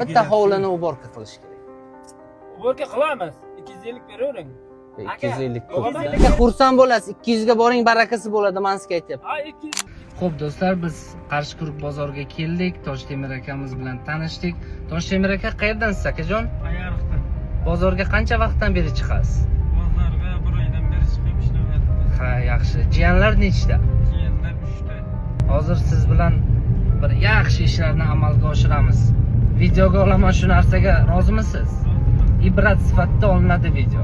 Bitta hovlini uborka qilish kerak. Uborka qilamiz. 250 beravering. 250 aka xursand bo'lasiz. 200 ga boring, barakasi bo'ladi, men sizga aytyapman. Ha, 200. Xo'p do'stlar, biz Qarshi-Quruq bozoriga keldik. Toshtemir akamiz bilan tanishdik. Toshtemir aka, qayerdansiz akajon? Ayariqdan. Bozorga qancha vaqtdan beri chiqasiz? Bozorga 1 oydan beri chiqib ishlamayapmiz. Ha, yaxshi. Jiyanlar nechta? Jiyanlar 3 ta. Hozir siz bilan bir yaxshi ishlarni amalga oshiramiz. Videoga olaman, shu narsaga rozimisiz? Ibrat sifatida olinadi video.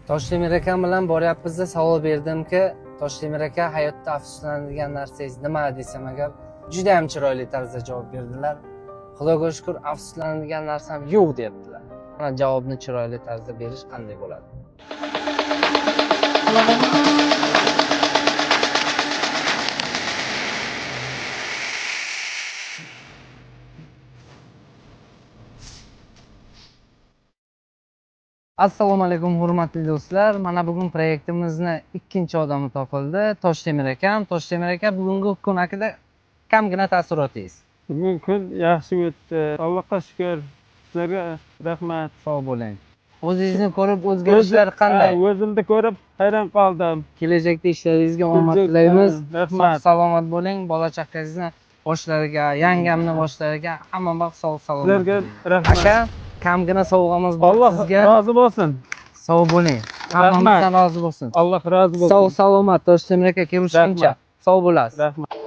Toshtemir akam bilan boryapmiz-da, savol berdimki, Toshtemir aka, hayotda afsuslanadigan narsangiz nima desam agar, juda ham chiroyli tarzda javob berdilar. Xudoga shukr, afsuslanadigan narsam yo'q debdilar. Mana javobni chiroyli tarzda berish qanday bo'ladi? Assalomu alaykum hurmatli do'stlar. Mana bugun proyektimizni ikkinchi odami topildi. Toshtemir akam. Toshtemir aka, bugungi kun haqida kamgina taassurotingiz? Bugun kun yaxshi o'tdi. Allohga shukr. Sizlarga rahmat. Sog' bo'ling. O'zingizni ko'rib o'zgarishlar qanday? O'zimni ko'rib hayron qoldim. Kelajakda ishlaringizga omad tilaymiz. Rahmat. Sog' salomat bo'ling. Bola chaqangizni boshlariga, yangamni boshlariga hamma vaqt sog' salomat. Sizlarga rahmat. Aka, kamgina sovg'amiz bor Alloh sizga. rozi bo'lsin. Sog' bo'ling. Hammamizdan rozi bo'lsin. Alloh rozi bo'lsin. Sog' salomat Toshtemir aka, ko'rishguncha. Sog' bo'lasiz. Rahmat.